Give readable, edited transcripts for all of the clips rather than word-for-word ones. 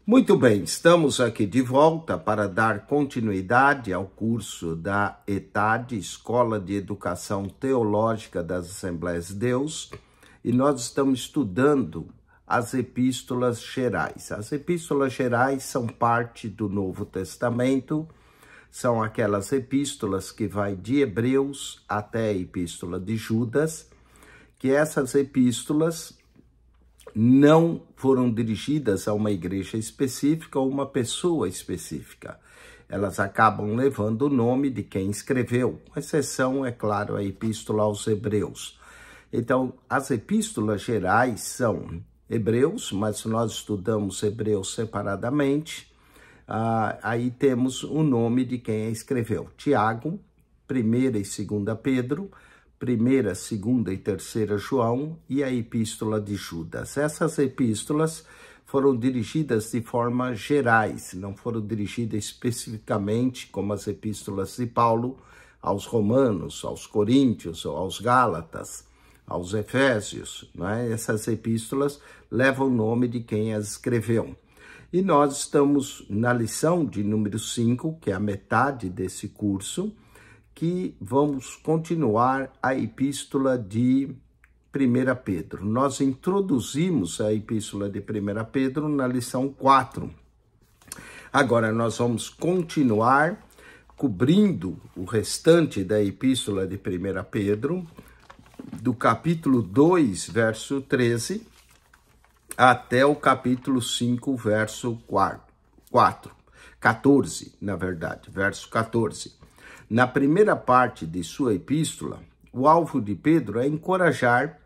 Muito bem, estamos aqui de volta para dar continuidade ao curso da ETAD, Escola de Educação Teológica das Assembleias de Deus, e nós estamos estudando as epístolas gerais. As epístolas gerais são parte do Novo Testamento, são aquelas epístolas que vai de Hebreus até a epístola de Judas, que essas epístolas não foram dirigidas a uma igreja específica ou uma pessoa específica. Elas acabam levando o nome de quem escreveu, com exceção, é claro, a Epístola aos Hebreus. Então, as epístolas gerais são Hebreus, mas nós estudamos Hebreus separadamente. Aí temos o nome de quem a escreveu. Tiago, 1ª e 2ª Pedro, 1ª, 2ª e 3ª João e a Epístola de Judas. Essas epístolas foram dirigidas de forma gerais, não foram dirigidas especificamente como as epístolas de Paulo aos Romanos, aos Coríntios, aos Gálatas, aos Efésios. Né? Essas epístolas levam o nome de quem as escreveu. E nós estamos na lição de número 5, que é a metade desse curso, que vamos continuar a epístola de 1 Pedro. Nós introduzimos a epístola de 1 Pedro na lição 4. Agora nós vamos continuar cobrindo o restante da epístola de 1 Pedro, do capítulo 2, verso 13, até o capítulo 5, verso 14, na verdade, verso 14. Na primeira parte de sua epístola, o alvo de Pedro é encorajar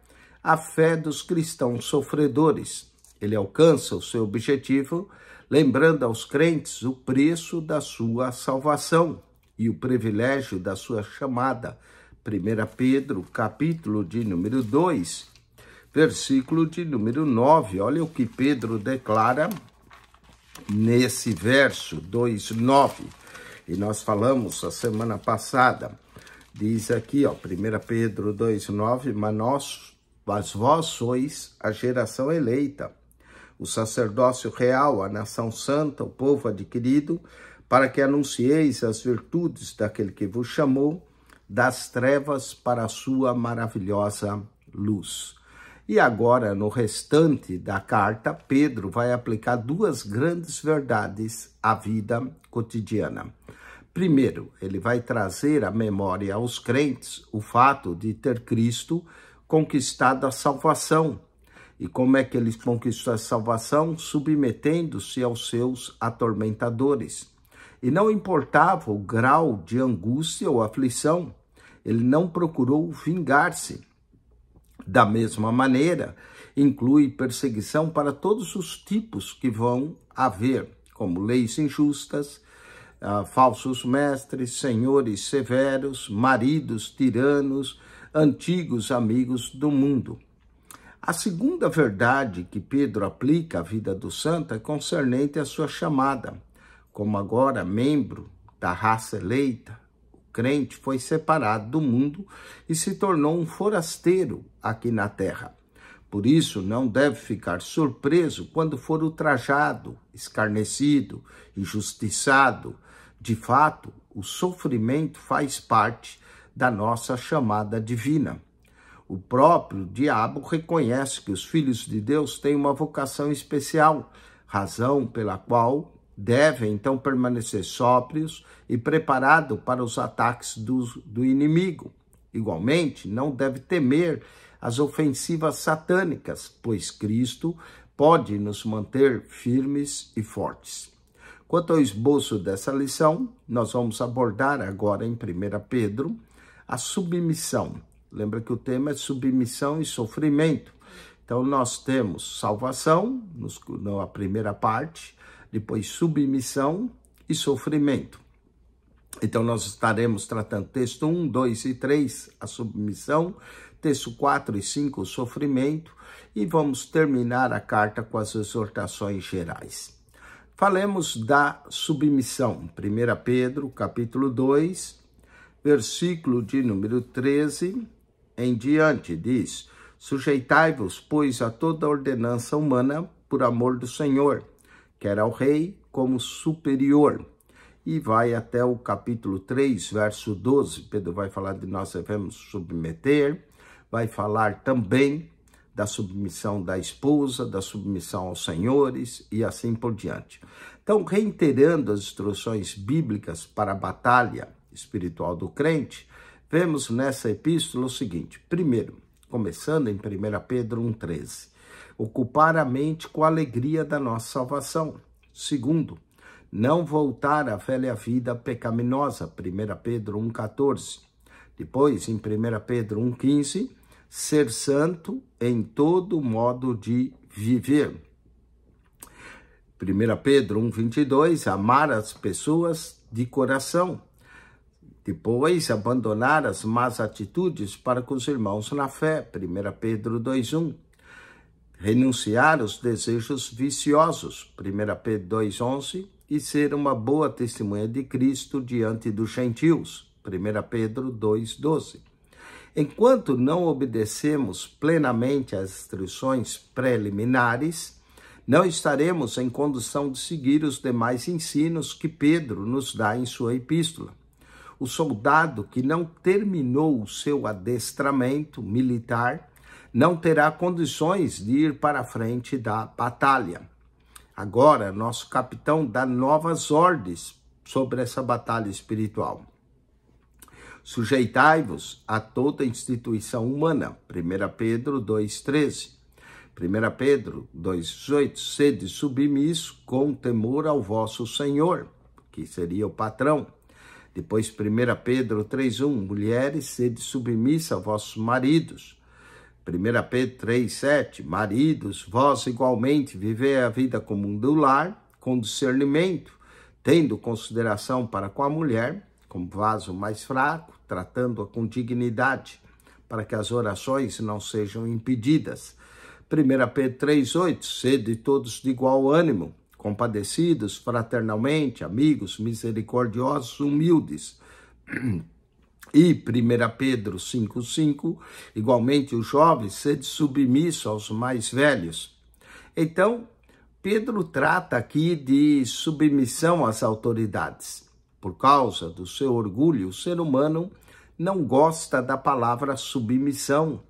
a fé dos cristãos sofredores. Ele alcança o seu objetivo, lembrando aos crentes o preço da sua salvação e o privilégio da sua chamada. 1 Pedro, capítulo de número 2, versículo de número 9. Olha o que Pedro declara nesse verso 2:9. E nós falamos a semana passada, diz aqui, 1 Pedro 2:9, mas vós sois a geração eleita, o sacerdócio real, a nação santa, o povo adquirido, para que anuncieis as virtudes daquele que vos chamou das trevas para a sua maravilhosa luz. E agora, no restante da carta, Pedro vai aplicar duas grandes verdades à vida cotidiana. Primeiro, ele vai trazer à memória aos crentes o fato de ter Cristo conquistado a salvação. E como é que ele conquistou a salvação? Submetendo-se aos seus atormentadores. E não importava o grau de angústia ou aflição, ele não procurou vingar-se. Da mesma maneira, inclui perseguição para todos os tipos que vão haver, como leis injustas, falsos mestres, senhores severos, maridos tiranos, antigos amigos do mundo. A segunda verdade que Pedro aplica à vida do santo é concernente à sua chamada. Como agora membro da raça eleita, o crente foi separado do mundo e se tornou um forasteiro aqui na terra. Por isso, não deve ficar surpreso quando for ultrajado, escarnecido, injustiçado. De fato, o sofrimento faz parte da nossa chamada divina. O próprio diabo reconhece que os filhos de Deus têm uma vocação especial, razão pela qual devem então permanecer sóbrios e preparados para os ataques do inimigo. Igualmente, não deve temer as ofensivas satânicas, pois Cristo pode nos manter firmes e fortes. Quanto ao esboço dessa lição, nós vamos abordar agora em 1 Pedro a submissão. Lembra que o tema é submissão e sofrimento. Então, nós temos salvação, na primeira parte, depois submissão e sofrimento. Então, nós estaremos tratando texto 1, 2 e 3, a submissão, texto 4 e 5, o sofrimento, e vamos terminar a carta com as exortações gerais. Falemos da submissão. 1 Pedro, capítulo 2, versículo de número 13 em diante, diz: Sujeitai-vos, pois, a toda ordenança humana por amor do Senhor, quer ao rei como superior. E vai até o capítulo 3, verso 12. Pedro vai falar de nós devemos submeter, vai falar também da submissão da esposa, da submissão aos senhores e assim por diante. Então, reiterando as instruções bíblicas para a batalha espiritual do crente, vemos nessa epístola o seguinte: primeiro, começando em 1 Pedro 1,13, ocupar a mente com a alegria da nossa salvação. Segundo, não voltar à velha vida pecaminosa, 1 Pedro 1,14. Depois, em 1 Pedro 1,15, ser santo em todo modo de viver. 1 Pedro 1,22, amar as pessoas de coração. Depois, abandonar as más atitudes para com os irmãos na fé, 1 Pedro 2,1. Renunciar aos desejos viciosos, 1 Pedro 2,11. E ser uma boa testemunha de Cristo diante dos gentios, 1 Pedro 2,12. Enquanto não obedecemos plenamente às instruções preliminares, não estaremos em condição de seguir os demais ensinos que Pedro nos dá em sua epístola. O soldado que não terminou o seu adestramento militar não terá condições de ir para a frente da batalha. Agora, nosso capitão dá novas ordens sobre essa batalha espiritual. Sujeitai-vos a toda instituição humana, 1 Pedro 2,13. 1 Pedro 2,18. Sede submisso com temor ao vosso Senhor, que seria o patrão. Depois, 1 Pedro 3,1. Mulheres, sede submissa a vossos maridos. 1 Pedro 3,7, maridos, vós igualmente vivei a vida comum do lar, com discernimento, tendo consideração para com a mulher, como vaso mais fraco, tratando-a com dignidade, para que as orações não sejam impedidas. 1 Pedro 3,8, sede todos de igual ânimo, compadecidos fraternalmente, amigos, misericordiosos, humildes. E 1 Pedro 5,5, igualmente os jovens, sede submisso aos mais velhos. Então, Pedro trata aqui de submissão às autoridades. Por causa do seu orgulho, o ser humano não gosta da palavra submissão.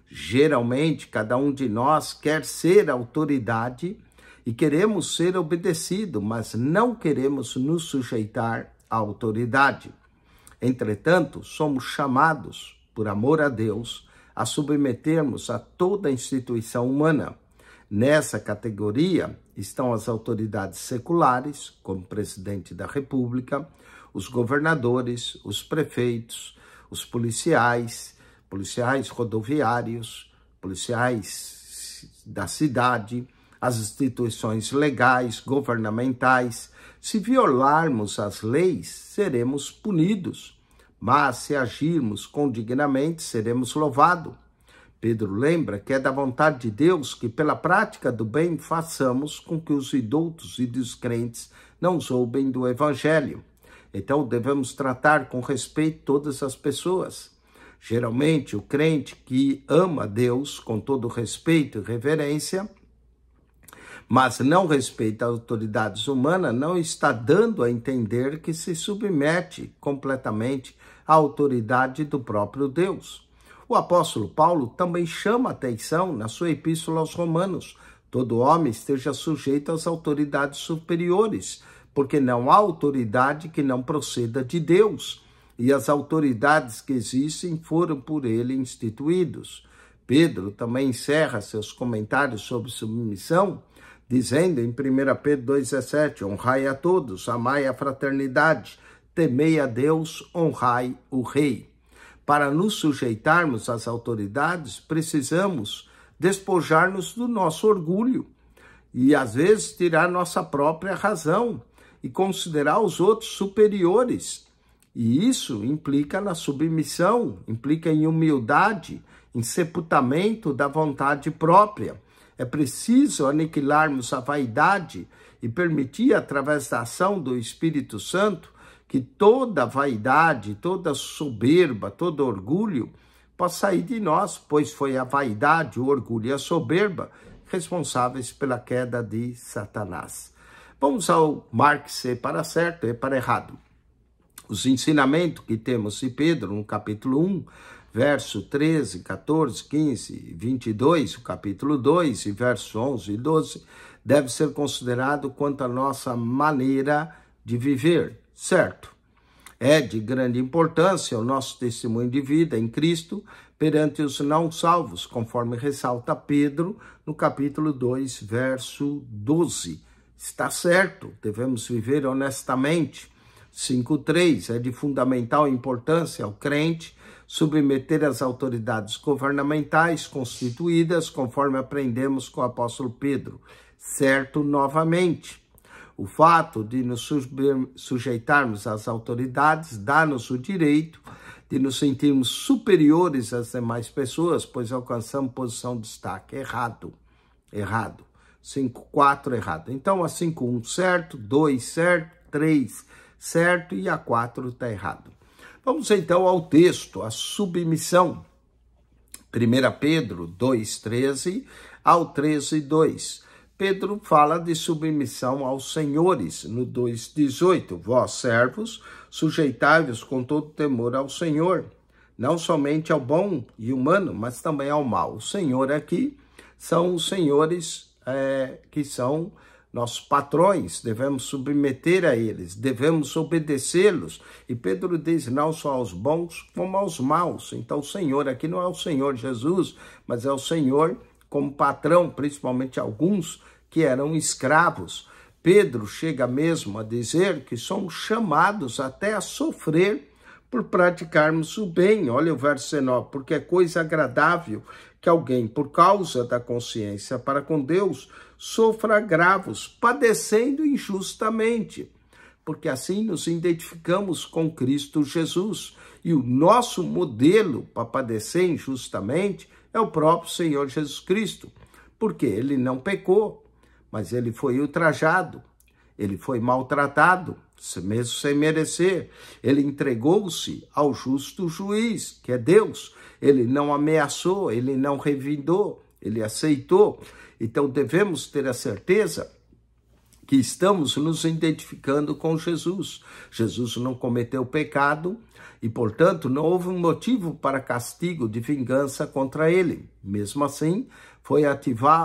Geralmente, cada um de nós quer ser autoridade e queremos ser obedecido, mas não queremos nos sujeitar à autoridade. Entretanto, somos chamados, por amor a Deus, a submetermos a toda instituição humana. Nessa categoria estão as autoridades seculares, como o presidente da República, os governadores, os prefeitos, os policiais rodoviários, policiais da cidade, as instituições legais, governamentais. Se violarmos as leis, seremos punidos, mas se agirmos com dignamente, seremos louvados. Pedro lembra que é da vontade de Deus que, pela prática do bem, façamos com que os indultos e descrentes não zombem do Evangelho. Então, devemos tratar com respeito todas as pessoas. Geralmente, o crente que ama Deus com todo respeito e reverência, mas não respeita autoridades humanas, não está dando a entender que se submete completamente à autoridade do próprio Deus. O apóstolo Paulo também chama atenção na sua epístola aos Romanos: todo homem esteja sujeito às autoridades superiores, porque não há autoridade que não proceda de Deus, e as autoridades que existem foram por ele instituídos. Pedro também encerra seus comentários sobre submissão, dizendo em 1 Pedro 2,17, honrai a todos, amai a fraternidade, temei a Deus, honrai o rei. Para nos sujeitarmos às autoridades, precisamos despojar-nos do nosso orgulho e, às vezes, tirar nossa própria razão e considerar os outros superiores. E isso implica na submissão, implica em humildade, em sepultamento da vontade própria. É preciso aniquilarmos a vaidade e permitir, através da ação do Espírito Santo, que toda vaidade, toda soberba, todo orgulho possa sair de nós, pois foi a vaidade, o orgulho e a soberba responsáveis pela queda de Satanás. Vamos ao marque-se para certo e para errado. Os ensinamentos que temos de Pedro no capítulo 1, verso 13, 14, 15 e 22, o capítulo 2, e versos 11 e 12, deve ser considerado quanto à nossa maneira de viver, certo? É de grande importância o nosso testemunho de vida em Cristo perante os não salvos, conforme ressalta Pedro no capítulo 2, verso 12. Está certo, devemos viver honestamente. 5.3, é de fundamental importância ao crente submeter as autoridades governamentais constituídas, conforme aprendemos com o apóstolo Pedro. Certo, novamente. O fato de nos sujeitarmos às autoridades dá-nos o direito de nos sentirmos superiores às demais pessoas, pois alcançamos posição de destaque. Errado. 5.4, errado. Então, a 5.1 certo, 2 certo, 3 certo e a 4 está errado. Vamos então ao texto, a submissão. 1 Pedro 2,13 ao 13,2. Pedro fala de submissão aos senhores, no 2,18. Vós, servos, sujeitai-vos com todo temor ao Senhor, não somente ao bom e humano, mas também ao mal. O Senhor aqui são os senhores que são nossos patrões, devemos submeter a eles, devemos obedecê-los. E Pedro diz não só aos bons, como aos maus. Então o Senhor aqui não é o Senhor Jesus, mas é o Senhor como patrão, principalmente alguns que eram escravos. Pedro chega mesmo a dizer que somos chamados até a sofrer por praticarmos o bem. Olha o verso 19, porque é coisa agradável que alguém, por causa da consciência para com Deus, sofra agravos, padecendo injustamente, porque assim nos identificamos com Cristo Jesus. E o nosso modelo para padecer injustamente é o próprio Senhor Jesus Cristo, porque ele não pecou, mas ele foi ultrajado, ele foi maltratado, mesmo sem merecer. Ele entregou-se ao justo juiz, que é Deus. Ele não ameaçou, ele não revidou, ele aceitou. Então devemos ter a certeza que estamos nos identificando com Jesus. Jesus não cometeu pecado e, portanto, não houve um motivo para castigo de vingança contra ele. Mesmo assim, foi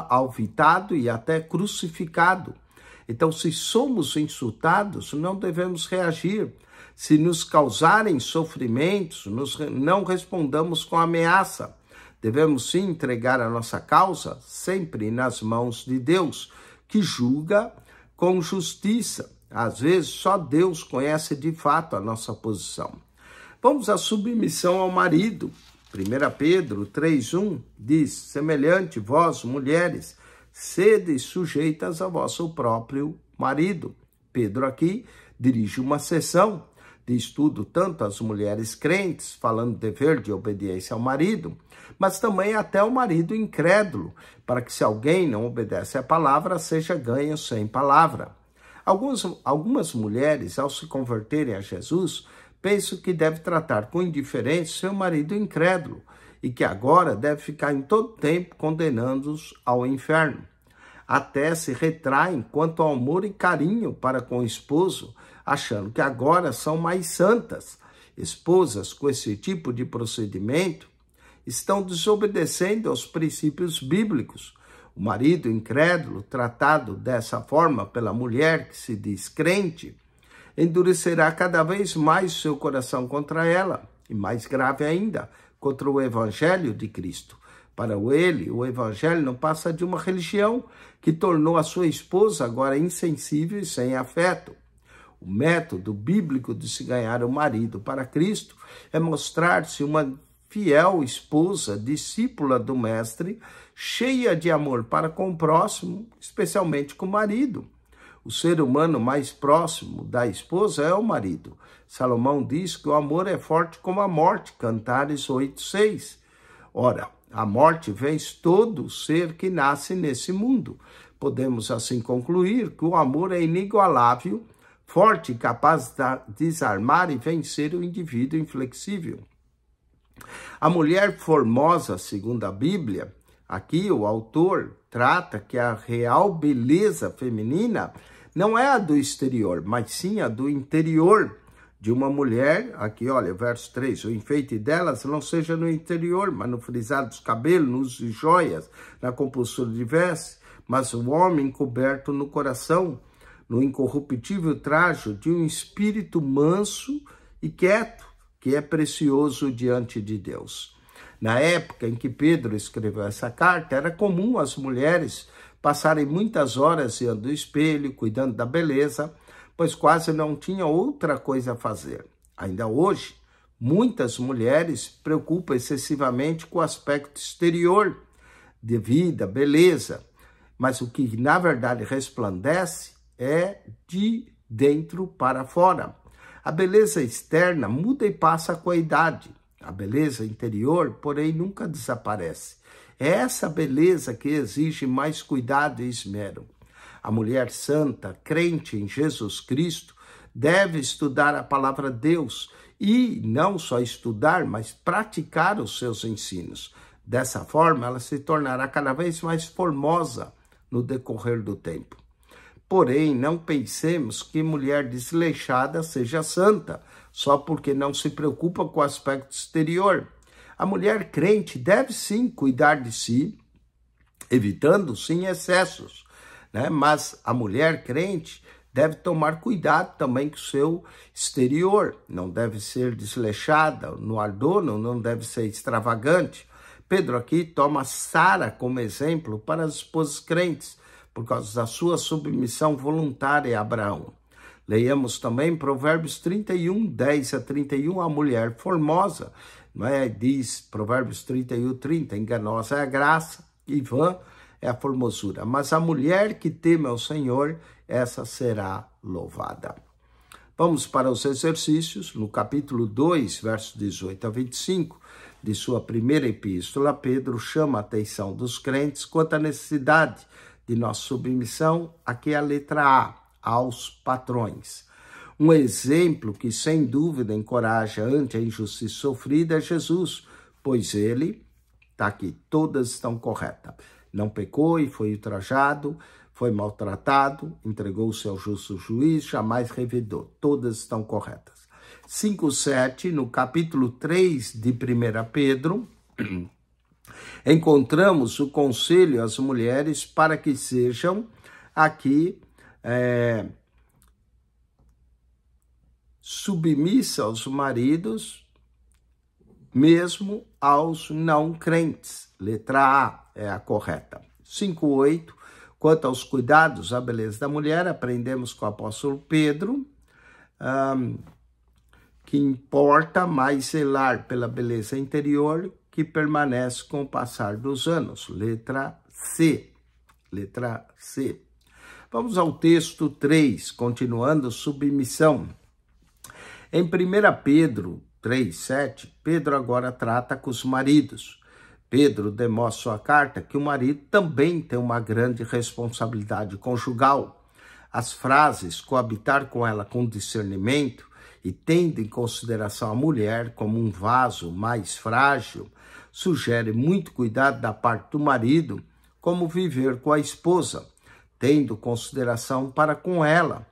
alvitado e até crucificado. Então, se somos insultados, não devemos reagir. Se nos causarem sofrimentos, não respondamos com ameaça. Devemos sim entregar a nossa causa sempre nas mãos de Deus, que julga com justiça. Às vezes, só Deus conhece de fato a nossa posição. Vamos à submissão ao marido. 1 Pedro 3,1 diz, semelhante vós, mulheres, sede sujeitas a vosso próprio marido. Pedro aqui dirige uma sessão de estudo tanto às mulheres crentes, falando do dever de obediência ao marido, mas também até ao marido incrédulo, para que se alguém não obedece à palavra, seja ganho sem palavra. Algumas mulheres, ao se converterem a Jesus, pensam que deve tratar com indiferença seu marido incrédulo e que agora deve ficar em todo tempo condenando-os ao inferno. Até se retraem quanto ao amor e carinho para com o esposo, achando que agora são mais santas. Esposas com esse tipo de procedimento estão desobedecendo aos princípios bíblicos. O marido incrédulo, tratado dessa forma pela mulher que se diz crente, endurecerá cada vez mais seu coração contra ela, e mais grave ainda, contra o evangelho de Cristo. Para ele, o evangelho não passa de uma religião que tornou a sua esposa agora insensível e sem afeto. O método bíblico de se ganhar o marido para Cristo é mostrar-se uma fiel esposa, discípula do mestre, cheia de amor para com o próximo, especialmente com o marido. O ser humano mais próximo da esposa é o marido. Salomão diz que o amor é forte como a morte, Cantares 8:6. Ora, a morte vence todo ser que nasce nesse mundo. Podemos assim concluir que o amor é inigualável, forte e capaz de desarmar e vencer o indivíduo inflexível. A mulher formosa, segundo a Bíblia, aqui o autor trata que a real beleza feminina não é a do exterior, mas sim a do interior de uma mulher. Aqui, olha, verso 3, o enfeite delas não seja no interior, mas no frisado dos cabelos, no uso de joias, na compostura de vestes, mas o homem coberto no coração, no incorruptível trajo de um espírito manso e quieto, que é precioso diante de Deus. Na época em que Pedro escreveu essa carta, era comum as mulheres passarem muitas horas diante do espelho, cuidando da beleza, pois quase não tinha outra coisa a fazer. Ainda hoje, muitas mulheres preocupam excessivamente com o aspecto exterior de vida, beleza, mas o que na verdade resplandece é de dentro para fora. A beleza externa muda e passa com a idade. A beleza interior, porém, nunca desaparece. É essa beleza que exige mais cuidado e esmero. A mulher santa, crente em Jesus Cristo, deve estudar a palavra de Deus e não só estudar, mas praticar os seus ensinos. Dessa forma, ela se tornará cada vez mais formosa no decorrer do tempo. Porém, não pensemos que mulher desleixada seja santa, só porque não se preocupa com o aspecto exterior. A mulher crente deve sim cuidar de si, evitando sim excessos, né? Mas a mulher crente deve tomar cuidado também com o seu exterior. Não deve ser desleixada no adorno, não deve ser extravagante. Pedro aqui toma Sara como exemplo para as esposas crentes, por causa da sua submissão voluntária a Abraão. Leiamos também Provérbios 31, 10 a 31, a mulher formosa, não é? Diz Provérbios 31, 30, enganosa é a graça e vã é a formosura, mas a mulher que teme ao Senhor, essa será louvada. Vamos para os exercícios. No capítulo 2, versos 18 a 25, de sua primeira epístola, Pedro chama a atenção dos crentes quanto à necessidade de nossa submissão. Aqui é a letra A, aos patrões. Um exemplo que, sem dúvida, encoraja ante a injustiça sofrida é Jesus, pois ele, está aqui, todas estão corretas. Não pecou e foi ultrajado, foi maltratado, entregou-se ao justo juiz, jamais revidou. Todas estão corretas. 5:7, no capítulo 3 de 1 Pedro, encontramos o conselho às mulheres para que sejam aqui submissas aos maridos, mesmo aos não crentes. Letra A é a correta. 5:8, quanto aos cuidados à beleza da mulher, aprendemos com o apóstolo Pedro que importa mais zelar pela beleza interior, que permanece com o passar dos anos. Letra C. Letra C. Vamos ao texto 3, continuando submissão. Em 1 Pedro 3:7, Pedro agora trata com os maridos. Pedro demonstra sua carta que o marido também tem uma grande responsabilidade conjugal. As frases coabitar com ela com discernimento e tendo em consideração a mulher como um vaso mais frágil, sugere muito cuidado da parte do marido, como viver com a esposa, tendo consideração para com ela,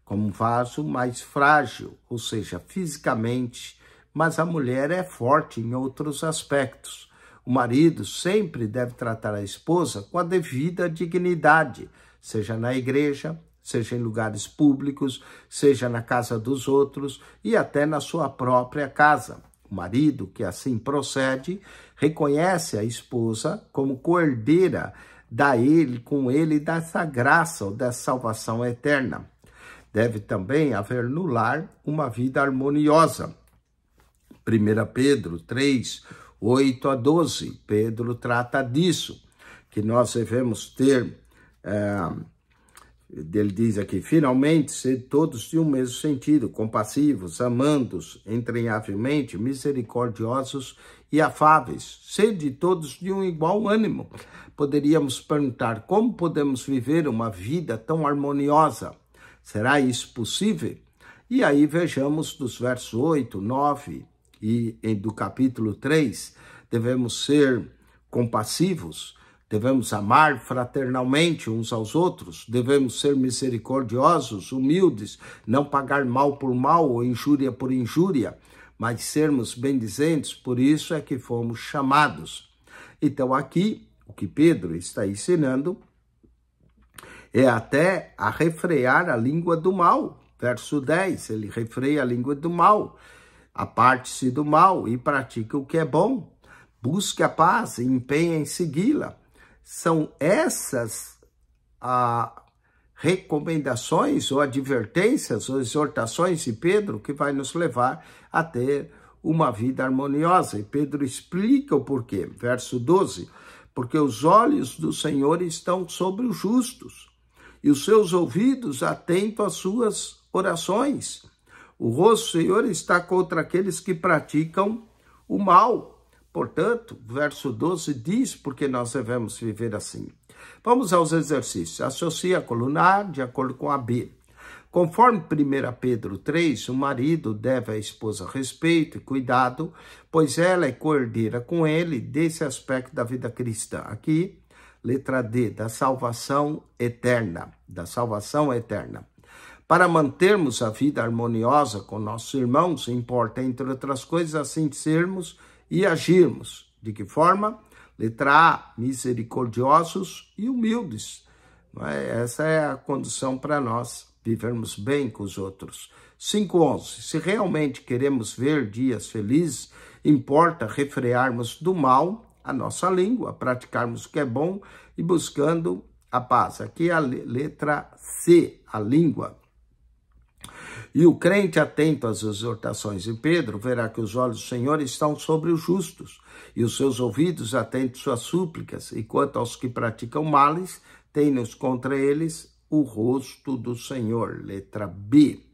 como um vaso mais frágil, ou seja, fisicamente, mas a mulher é forte em outros aspectos. O marido sempre deve tratar a esposa com a devida dignidade, seja na igreja, seja em lugares públicos, seja na casa dos outros e até na sua própria casa. O marido que assim procede reconhece a esposa como coerdeira com ele dessa graça ou dessa salvação eterna. Deve também haver no lar uma vida harmoniosa. 1 Pedro 3, 8 a 12, Pedro trata disso, que nós devemos ter, ele diz aqui, finalmente, ser todos de um mesmo sentido, compassivos, amandos, entranhavelmente, misericordiosos e afáveis, sede todos de um igual ânimo. Poderíamos perguntar, como podemos viver uma vida tão harmoniosa? Será isso possível? E aí vejamos dos versos 8, 9 e do capítulo 3, devemos ser compassivos, devemos amar fraternalmente uns aos outros, devemos ser misericordiosos, humildes, não pagar mal por mal ou injúria por injúria, mas sermos bendizentes, por isso é que fomos chamados. Então aqui, o que Pedro está ensinando é até a refrear a língua do mal. Verso 10, ele refreia a língua do mal, aparte-se do mal e pratique o que é bom. Busque a paz e empenhe em segui-la. São essas recomendações ou advertências ou exortações de Pedro que vai nos levar a ter uma vida harmoniosa. E Pedro explica o porquê. Verso 12, porque os olhos do Senhor estão sobre os justos e os seus ouvidos atentos às suas orações. O rosto do Senhor está contra aqueles que praticam o mal. Portanto, verso 12 diz porque nós devemos viver assim. Vamos aos exercícios. Associe a coluna A de acordo com a B. Conforme 1 Pedro 3, o marido deve à esposa respeito e cuidado, pois ela é coerdeira com ele desse aspecto da vida cristã. Aqui, letra D, da salvação eterna. Para mantermos a vida harmoniosa com nossos irmãos, importa, entre outras coisas, assim sermos e agirmos. De que forma? Letra A, misericordiosos e humildes. Essa é a condição para nós vivermos bem com os outros. 5:11. Se realmente queremos ver dias felizes, importa refrearmos do mal a nossa língua, praticarmos o que é bom e buscando a paz. Aqui é a letra C, a língua. E o crente atento às exortações de Pedro verá que os olhos do Senhor estão sobre os justos e os seus ouvidos atentos às suas súplicas. E quanto aos que praticam males, tem-nos contra eles o rosto do Senhor. Letra B.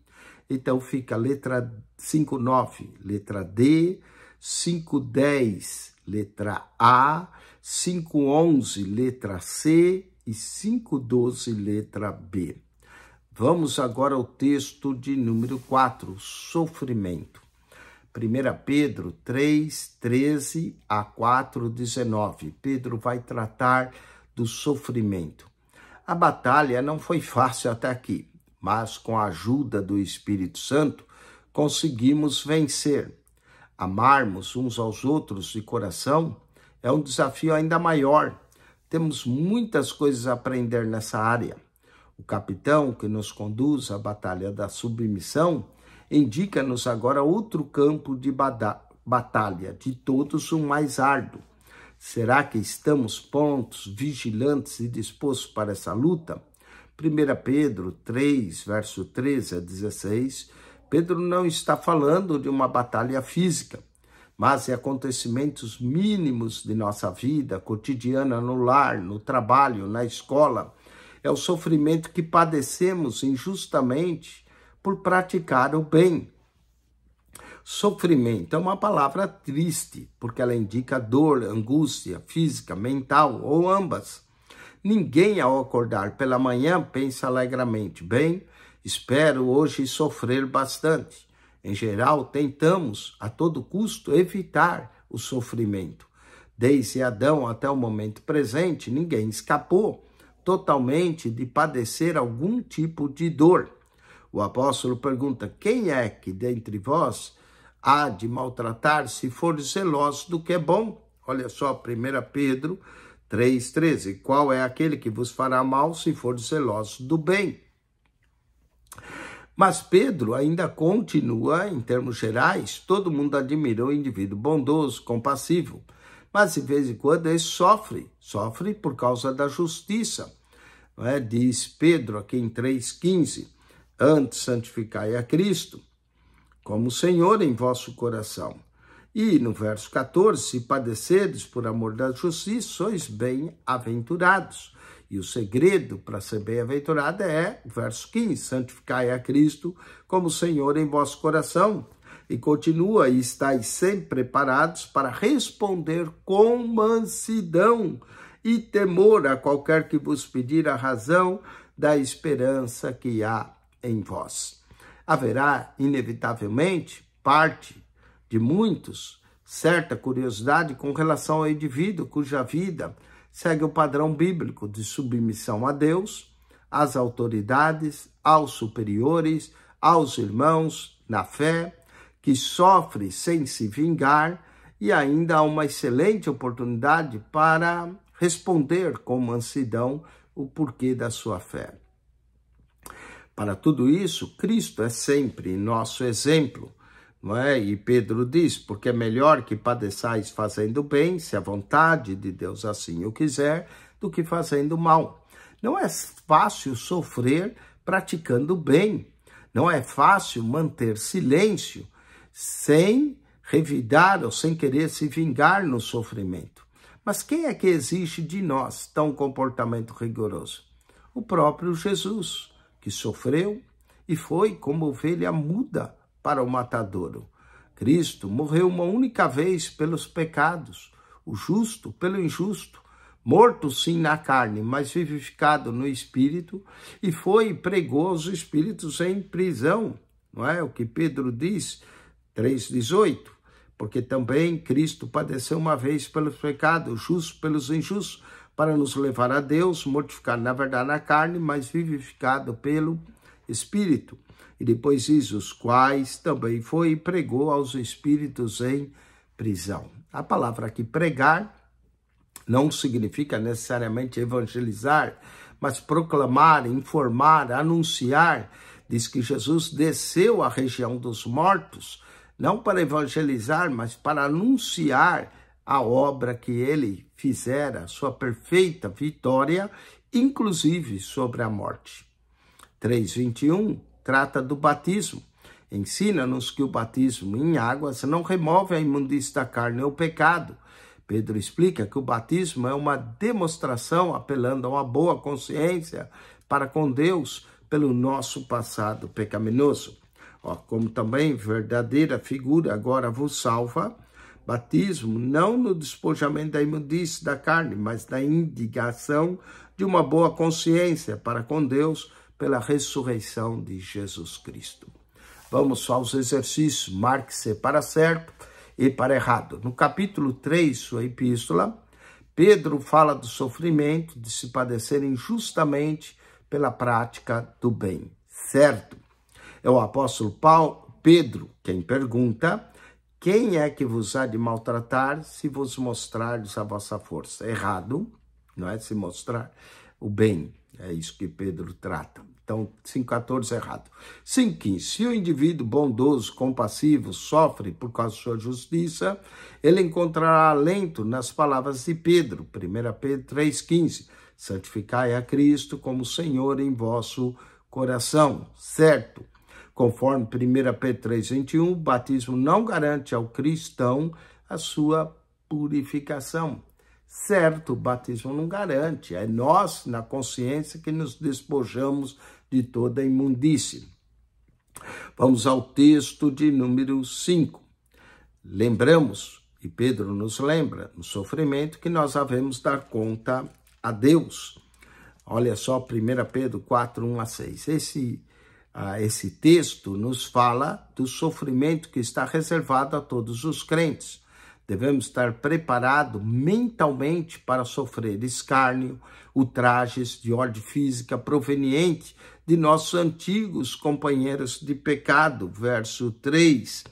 Então fica a letra 5:9, letra D, 5:10, letra A, 5:11, letra C e 5:12, letra B. Vamos agora ao texto de número 4, sofrimento. 1 Pedro 3, 13 a 4, 19. Pedro vai tratar do sofrimento. A batalha não foi fácil até aqui, mas com a ajuda do Espírito Santo, conseguimos vencer. Amarmos uns aos outros de coração é um desafio ainda maior. Temos muitas coisas a aprender nessa área. O capitão que nos conduz à batalha da submissão indica-nos agora outro campo de batalha, de todos o mais árduo. Será que estamos prontos, vigilantes e dispostos para essa luta? 1 Pedro 3, verso 13 a 16, Pedro não está falando de uma batalha física, mas de acontecimentos mínimos de nossa vida cotidiana no lar, no trabalho, na escola. É o sofrimento que padecemos injustamente por praticar o bem. Sofrimento é uma palavra triste, porque ela indica dor, angústia física, mental ou ambas. Ninguém, ao acordar pela manhã, pensa alegremente, bem, espero hoje sofrer bastante. Em geral, tentamos, a todo custo, evitar o sofrimento. Desde Adão até o momento presente, ninguém escapou totalmente de padecer algum tipo de dor. O apóstolo pergunta, quem é que dentre vós há de maltratar se for zeloso do que é bom? Olha só, 1 Pedro 3,13. Qual é aquele que vos fará mal se for zeloso do bem? Mas Pedro ainda continua, em termos gerais, todo mundo admira o indivíduo bondoso, compassivo, mas de vez em quando ele sofre por causa da justiça. Não é? Diz Pedro aqui em 3,15, antes santificai a Cristo como Senhor em vosso coração. E no verso 14, se padeceres por amor da justiça, sois bem-aventurados. E o segredo para ser bem-aventurado é, verso 15, santificai a Cristo como Senhor em vosso coração. E continua, e estáis sempre preparados para responder com mansidão e temor a qualquer que vos pedir a razão da esperança que há em vós. Haverá, inevitavelmente, parte de muitos, certa curiosidade com relação ao indivíduo cuja vida segue o padrão bíblico de submissão a Deus, às autoridades, aos superiores, aos irmãos na fé, que sofre sem se vingar, e ainda há uma excelente oportunidade para responder com mansidão o porquê da sua fé. Para tudo isso, Cristo é sempre nosso exemplo, não é? E Pedro diz, porque é melhor que padeçais fazendo bem, se a vontade de Deus assim o quiser, do que fazendo mal. Não é fácil sofrer praticando bem. Não é fácil manter silêncio sem revidar ou sem querer se vingar no sofrimento. Mas quem é que exige de nós tão comportamento rigoroso? O próprio Jesus, que sofreu e foi como ovelha muda para o matadouro. Cristo morreu uma única vez pelos pecados, o justo pelo injusto, morto sim na carne, mas vivificado no espírito, e foi e pregou aos espíritos em prisão, não é? O que Pedro diz, 3,18, porque também Cristo padeceu uma vez pelos pecados, justo pelos injustos, para nos levar a Deus, mortificado na verdade na carne, mas vivificado pelo Espírito. E depois diz, os quais também foi e pregou aos espíritos em prisão. A palavra aqui pregar não significa necessariamente evangelizar, mas proclamar, informar, anunciar. Diz que Jesus desceu à região dos mortos, não para evangelizar, mas para anunciar a obra que ele fizera, sua perfeita vitória, inclusive sobre a morte. 3,21 trata do batismo. Ensina-nos que o batismo em águas não remove a imundície da carne ou o pecado. Pedro explica que o batismo é uma demonstração apelando a uma boa consciência para com Deus pelo nosso passado pecaminoso. Como também verdadeira figura agora vos salva, batismo não no despojamento da imundície da carne, mas na indicação de uma boa consciência para com Deus pela ressurreição de Jesus Cristo. Vamos aos exercícios, marque-se para certo e para errado. No capítulo 3, sua epístola, Pedro fala do sofrimento de se padecer injustamente pela prática do bem, certo? É o apóstolo Pedro quem pergunta, quem é que vos há de maltratar se vos mostrardes a vossa força? Errado, não é? Se mostrar o bem, é isso que Pedro trata. Então, 5,14 errado. 5,15. Se o indivíduo bondoso, compassivo, sofre por causa de sua justiça, ele encontrará alento nas palavras de Pedro. 1 Pedro 3,15. Santificai a Cristo como Senhor em vosso coração. Certo? Conforme 1 Pedro 3,21, o batismo não garante ao cristão a sua purificação. Certo, o batismo não garante. É nós, na consciência, que nos despojamos de toda a imundície. Vamos ao texto de número 5. Lembramos, e Pedro nos lembra, no sofrimento, que nós havemos dar conta a Deus. Olha só, 1 Pedro 4, 1 a 6. Esse texto nos fala do sofrimento que está reservado a todos os crentes. Devemos estar preparados mentalmente para sofrer escárnio, ultrajes de ordem física proveniente de nossos antigos companheiros de pecado. Verso 3,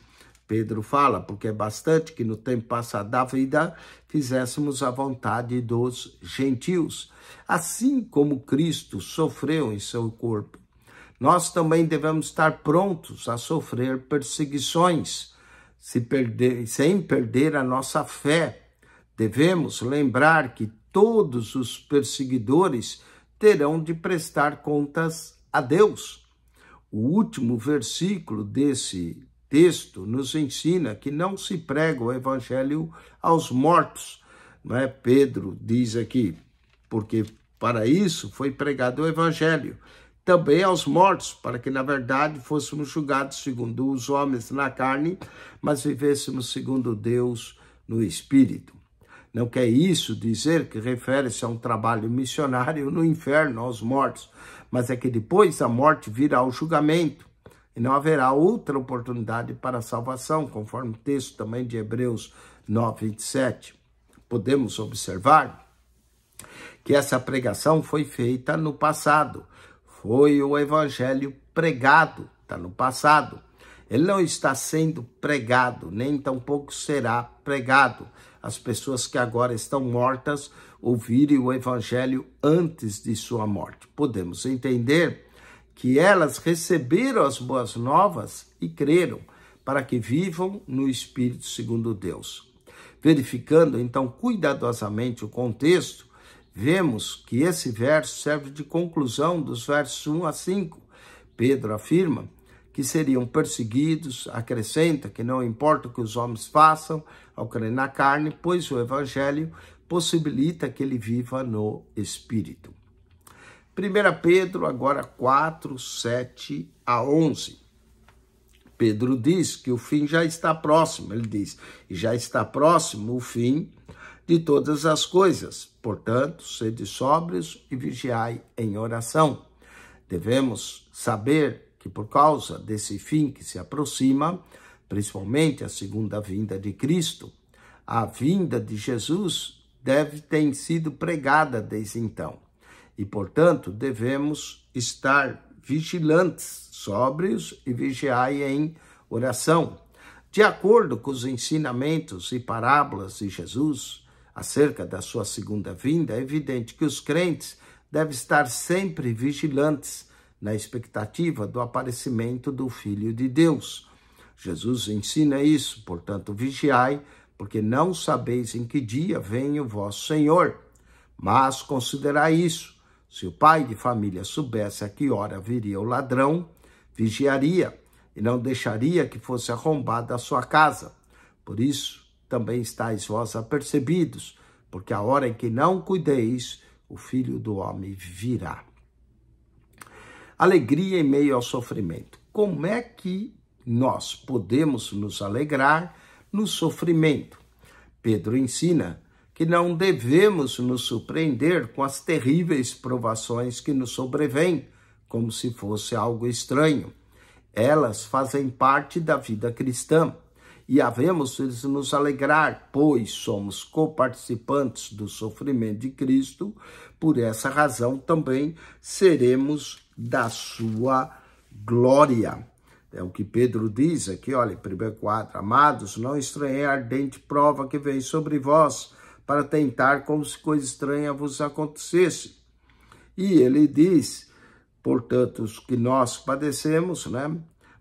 Pedro fala, porque é bastante que no tempo passado da vida fizéssemos a vontade dos gentios. Assim como Cristo sofreu em seu corpo, nós também devemos estar prontos a sofrer perseguições, sem perder a nossa fé. Devemos lembrar que todos os perseguidores terão de prestar contas a Deus. O último versículo desse texto nos ensina que não se prega o evangelho aos mortos. Não é? Pedro diz aqui, porque para isso foi pregado o evangelho. Também aos mortos, para que, na verdade, fôssemos julgados segundo os homens na carne, mas vivêssemos segundo Deus no Espírito. Não quer isso dizer que refere-se a um trabalho missionário no inferno aos mortos, mas é que depois da morte virá o julgamento, e não haverá outra oportunidade para a salvação, conforme o texto também de Hebreus 9, 27. Podemos observar que essa pregação foi feita no passado. Foi o evangelho pregado, está no passado. Ele não está sendo pregado, nem tampouco será pregado. As pessoas que agora estão mortas ouvirem o evangelho antes de sua morte. Podemos entender que elas receberam as boas novas e creram, para que vivam no Espírito segundo Deus. Verificando, então, cuidadosamente o contexto, vemos que esse verso serve de conclusão dos versos 1 a 5. Pedro afirma que seriam perseguidos, acrescenta que não importa o que os homens façam ao crer na carne, pois o evangelho possibilita que ele viva no Espírito. 1 Pedro, agora 4, 7 a 11. Pedro diz que o fim já está próximo. Ele diz, e já está próximo o fim de todas as coisas. Portanto, sede sóbrios e vigiai em oração. Devemos saber que por causa desse fim que se aproxima, principalmente a segunda vinda de Cristo, a vinda de Jesus deve ter sido pregada desde então. E, portanto, devemos estar vigilantes, sóbrios e vigiai em oração. De acordo com os ensinamentos e parábolas de Jesus acerca da sua segunda vinda, é evidente que os crentes devem estar sempre vigilantes na expectativa do aparecimento do Filho de Deus. Jesus ensina isso, portanto, vigiai, porque não sabeis em que dia vem o vosso Senhor. Mas considerai isso. Se o pai de família soubesse a que hora viria o ladrão, vigiaria e não deixaria que fosse arrombada a sua casa. Por isso também estáis vós apercebidos, porque a hora em que não cuideis, o Filho do Homem virá. Alegria em meio ao sofrimento. Como é que nós podemos nos alegrar no sofrimento? Pedro ensina que não devemos nos surpreender com as terríveis provações que nos sobrevêm, como se fosse algo estranho. Elas fazem parte da vida cristã e havemos de nos alegrar, pois somos coparticipantes do sofrimento de Cristo. Por essa razão também seremos da sua glória. É o que Pedro diz aqui, olha, 1:4, amados, não estranhei a ardente prova que vem sobre vós, para tentar como se coisa estranha vos acontecesse. E ele diz, portanto, os que nós padecemos, né?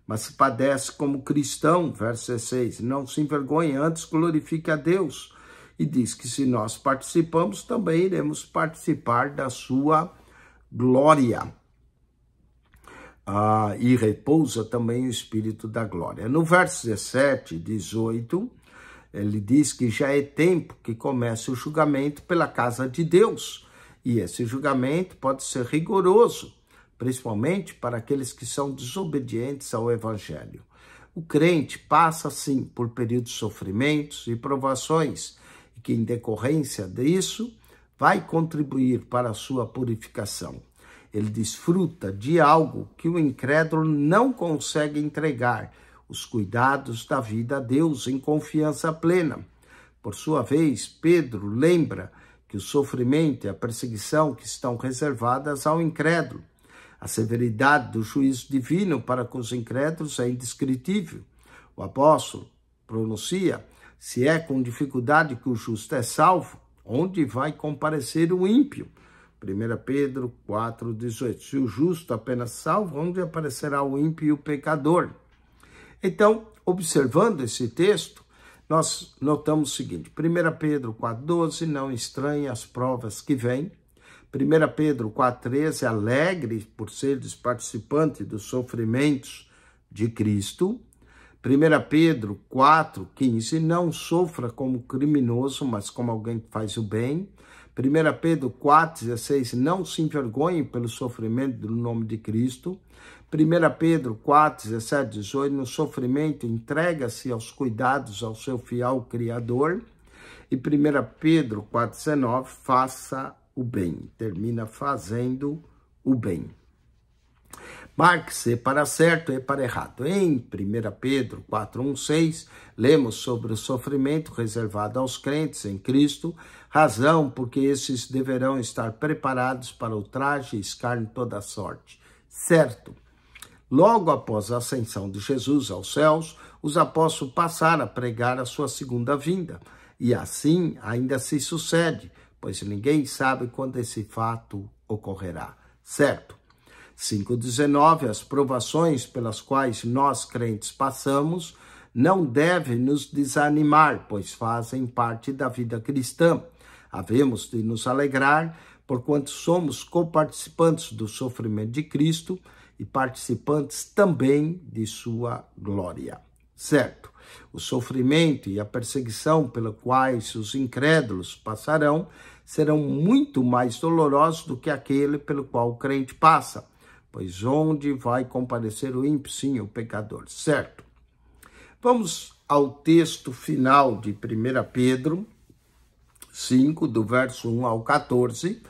Mas se padece como cristão, verso 16, não se envergonhe, antes glorifique a Deus. E diz que se nós participamos, também iremos participar da sua glória. E repousa também o Espírito da glória. No verso 17, 18, ele diz que já é tempo que comece o julgamento pela casa de Deus. E esse julgamento pode ser rigoroso, principalmente para aqueles que são desobedientes ao Evangelho. O crente passa, sim, por períodos de sofrimentos e provações, e que, em decorrência disso, vai contribuir para a sua purificação. Ele desfruta de algo que o incrédulo não consegue entregar, os cuidados da vida a Deus em confiança plena. Por sua vez, Pedro lembra que o sofrimento e a perseguição que estão reservadas ao incrédulo. A severidade do juízo divino para com os incrédulos é indescritível. O apóstolo pronuncia, se é com dificuldade que o justo é salvo, onde vai comparecer o ímpio? 1 Pedro 4:18. Se o justo apenas salvo, onde aparecerá o ímpio e o pecador? Então, observando esse texto, nós notamos o seguinte, 1 Pedro 4:12, não estranhe as provas que vêm. 1 Pedro 4:13, alegre por seres participantes dos sofrimentos de Cristo. 1 Pedro 4:15, não sofra como criminoso, mas como alguém que faz o bem. 1 Pedro 4:16, não se envergonhe pelo sofrimento do nome de Cristo. 1 Pedro 4:17, 18, no sofrimento entrega-se aos cuidados ao seu fiel Criador. E 1 Pedro 4:19, faça o bem, termina fazendo o bem. Marque-se para certo e para errado. Em 1 Pedro 4:1-6, lemos sobre o sofrimento reservado aos crentes em Cristo, razão porque esses deverão estar preparados para o traje e escárnio de toda sorte. Certo. Logo após a ascensão de Jesus aos céus, os apóstolos passaram a pregar a sua segunda vinda. E assim ainda se sucede, pois ninguém sabe quando esse fato ocorrerá. Certo. 5:19, as provações pelas quais nós crentes passamos não devem nos desanimar, pois fazem parte da vida cristã. Havemos de nos alegrar, porquanto somos coparticipantes do sofrimento de Cristo e participantes também de sua glória. Certo? O sofrimento e a perseguição pela quais os incrédulos passarão serão muito mais dolorosos do que aquele pelo qual o crente passa, pois onde vai comparecer o ímpio? Sim, o pecador. Certo? Vamos ao texto final de 1 Pedro 5, do verso 1 ao 14,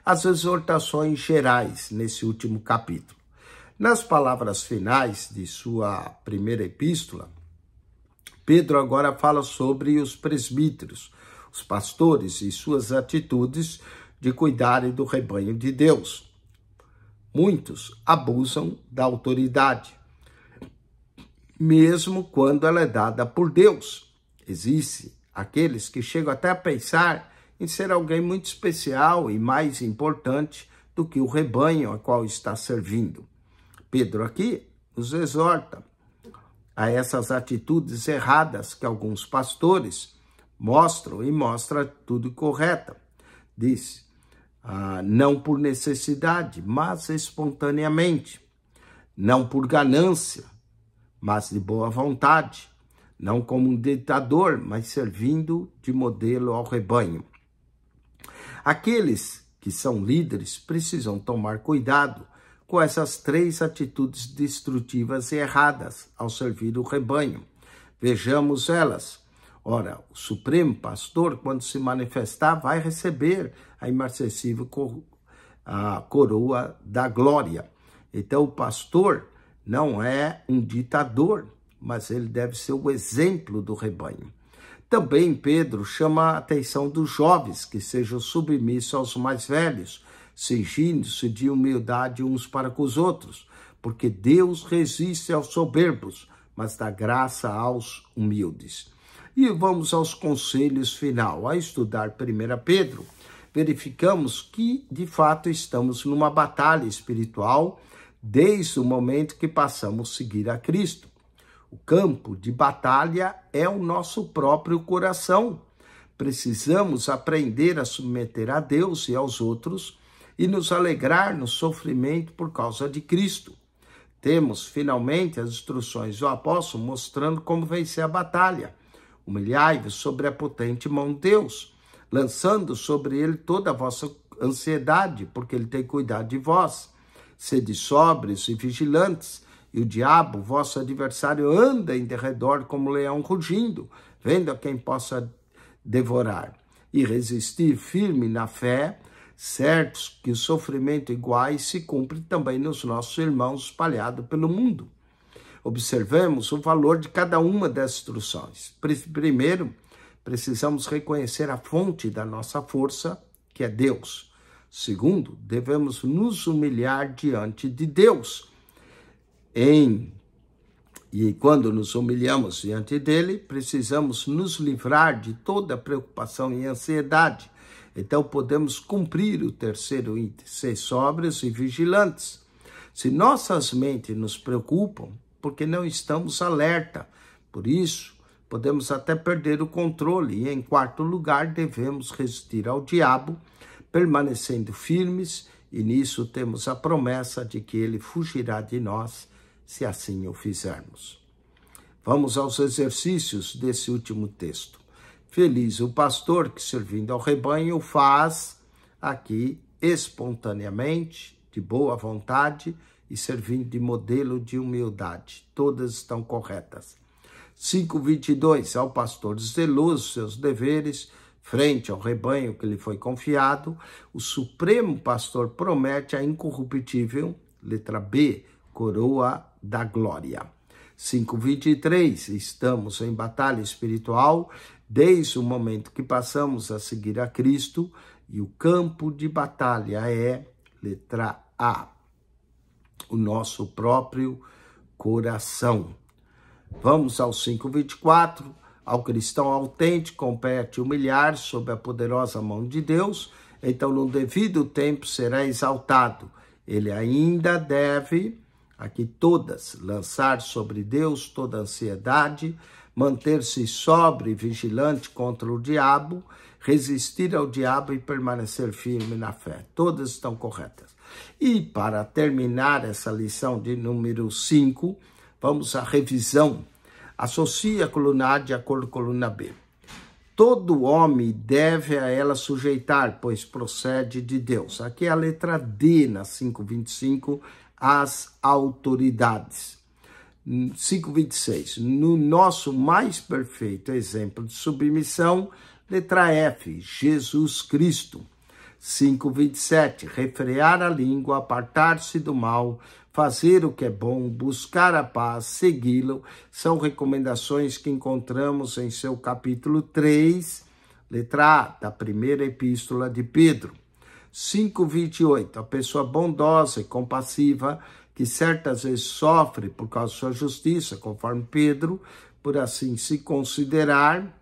as exortações gerais nesse último capítulo. Nas palavras finais de sua primeira epístola, Pedro agora fala sobre os presbíteros, os pastores e suas atitudes de cuidarem do rebanho de Deus. Muitos abusam da autoridade, mesmo quando ela é dada por Deus. Existem aqueles que chegam até a pensar em ser alguém muito especial e mais importante do que o rebanho a qual está servindo. Pedro aqui nos exorta a essas atitudes erradas que alguns pastores mostram e mostra tudo correta. Diz, não por necessidade, mas espontaneamente. Não por ganância, mas de boa vontade. Não como um ditador, mas servindo de modelo ao rebanho. Aqueles que são líderes precisam tomar cuidado com essas três atitudes destrutivas e erradas ao servir o rebanho. Vejamos elas. Ora, o Supremo Pastor, quando se manifestar, vai receber a imarcessível coroa da glória. Então, o pastor não é um ditador, mas ele deve ser o exemplo do rebanho. Também Pedro chama a atenção dos jovens, que sejam submissos aos mais velhos, cingindo-se de humildade uns para com os outros, porque Deus resiste aos soberbos, mas dá graça aos humildes. E vamos aos conselhos final. Ao estudar 1 Pedro, verificamos que, de fato, estamos numa batalha espiritual desde o momento que passamos a seguir a Cristo. O campo de batalha é o nosso próprio coração. Precisamos aprender a submeter a Deus e aos outros e nos alegrar no sofrimento por causa de Cristo. Temos, finalmente, as instruções do apóstolo mostrando como vencer a batalha. Humilhai-vos sobre a potente mão de Deus, lançando sobre ele toda a vossa ansiedade, porque ele tem cuidado de vós. Sede sóbrios e vigilantes, e o diabo, vosso adversário, anda em derredor como leão rugindo, vendo a quem possa devorar. E resistir firme na fé, certos que o sofrimento iguais se cumpre também nos nossos irmãos espalhados pelo mundo. Observemos o valor de cada uma das instruções. Primeiro, precisamos reconhecer a fonte da nossa força, que é Deus. Segundo, devemos nos humilhar diante de Deus. E quando nos humilhamos diante dele, precisamos nos livrar de toda preocupação e ansiedade. Então podemos cumprir o terceiro item, ser sóbrios e vigilantes. Se nossas mentes nos preocupam, porque não estamos alerta. Por isso, podemos até perder o controle. E em quarto lugar, devemos resistir ao diabo, permanecendo firmes, e nisso temos a promessa de que ele fugirá de nós, se assim o fizermos. Vamos aos exercícios desse último texto. Feliz o pastor que, servindo ao rebanho, faz aqui espontaneamente, de boa vontade e servindo de modelo de humildade. Todas estão corretas. 5:22, ao pastor zeloso seus deveres, frente ao rebanho que lhe foi confiado, o Supremo Pastor promete a incorruptível, letra B, coroa da glória. 5:23, estamos em batalha espiritual desde o momento que passamos a seguir a Cristo, e o campo de batalha é, letra A, o nosso próprio coração. Vamos ao 5:24, ao cristão autêntico compete humilhar sob a poderosa mão de Deus, então no devido tempo será exaltado. Ele ainda deve, aqui todas, lançar sobre Deus toda ansiedade, manter-se sóbrio e vigilante contra o diabo, resistir ao diabo e permanecer firme na fé. Todas estão corretas. E para terminar essa lição de número 5, vamos à revisão. Associe a coluna A de acordo com a coluna B. Todo homem deve a ela sujeitar, pois procede de Deus. Aqui é a letra D, na 5:25, as autoridades. 5:26, no nosso mais perfeito exemplo de submissão, letra F, Jesus Cristo. 5:27, refrear a língua, apartar-se do mal, fazer o que é bom, buscar a paz, segui-lo, são recomendações que encontramos em seu capítulo 3, letra A, da primeira epístola de Pedro. 5:28, a pessoa bondosa e compassiva, que certas vezes sofre por causa de sua justiça, conforme Pedro, por assim se considerar.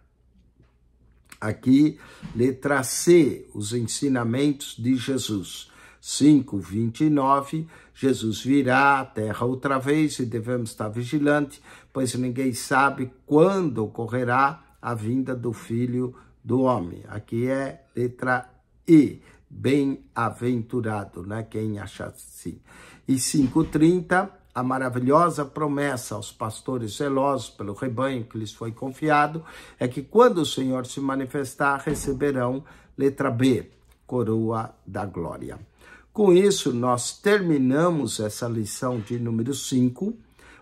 Aqui, letra C, os ensinamentos de Jesus. 5:29, Jesus virá à terra outra vez e devemos estar vigilantes, pois ninguém sabe quando ocorrerá a vinda do Filho do Homem. Aqui é letra E, bem-aventurado, né? Quem acha assim. E 5:30, a maravilhosa promessa aos pastores zelosos pelo rebanho que lhes foi confiado é que quando o Senhor se manifestar, receberão, letra B, coroa da glória. Com isso, nós terminamos essa lição de número 5.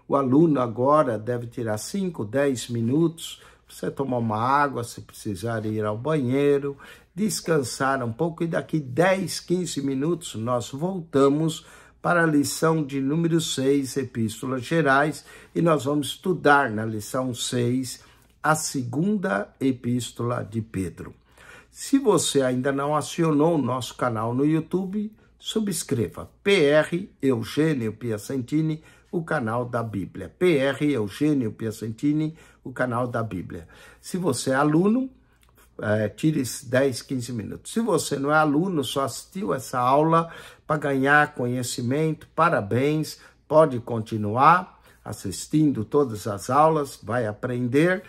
O aluno agora deve tirar 5, 10 minutos para você tomar uma água, se precisar ir ao banheiro, descansar um pouco, e daqui 10, 15 minutos nós voltamos para a lição de número 6, Epístolas Gerais, e nós vamos estudar na lição 6 a segunda Epístola de Pedro. Se você ainda não acionou o nosso canal no YouTube, subscreva PR Eugênio Piacentini, o canal da Bíblia. PR Eugênio Piacentini, o canal da Bíblia. Se você é aluno, tire 10, 15 minutos. Se você não é aluno, só assistiu essa aula para ganhar conhecimento, parabéns, pode continuar assistindo todas as aulas, vai aprender.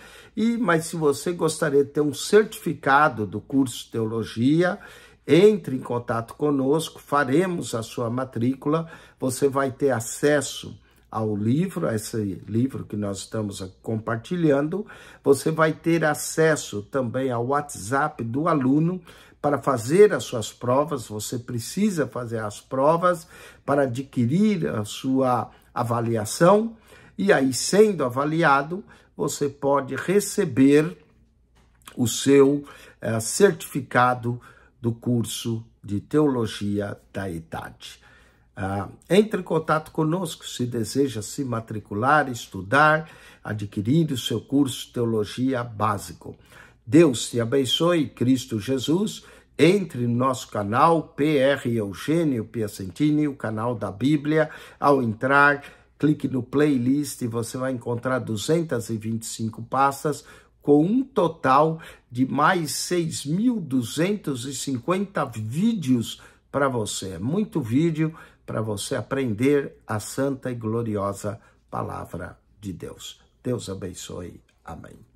Mas se você gostaria de ter um certificado do curso de Teologia, entre em contato conosco, faremos a sua matrícula, você vai ter acesso ao livro, a esse livro que nós estamos compartilhando, você vai ter acesso também ao WhatsApp do aluno para fazer as suas provas. Você precisa fazer as provas para adquirir a sua avaliação, e aí, sendo avaliado, você pode receber o seu certificado do curso de Teologia da Idade. Entre em contato conosco se deseja se matricular, estudar, adquirir o seu curso de Teologia Básico. Deus te abençoe, Cristo Jesus. Entre no nosso canal PR Eugênio Piacentini, o canal da Bíblia. Ao entrar, clique no playlist e você vai encontrar 225 pastas, com um total de mais 6.250 vídeos para você. Muito vídeo para você aprender a santa e gloriosa palavra de Deus. Deus abençoe. Amém.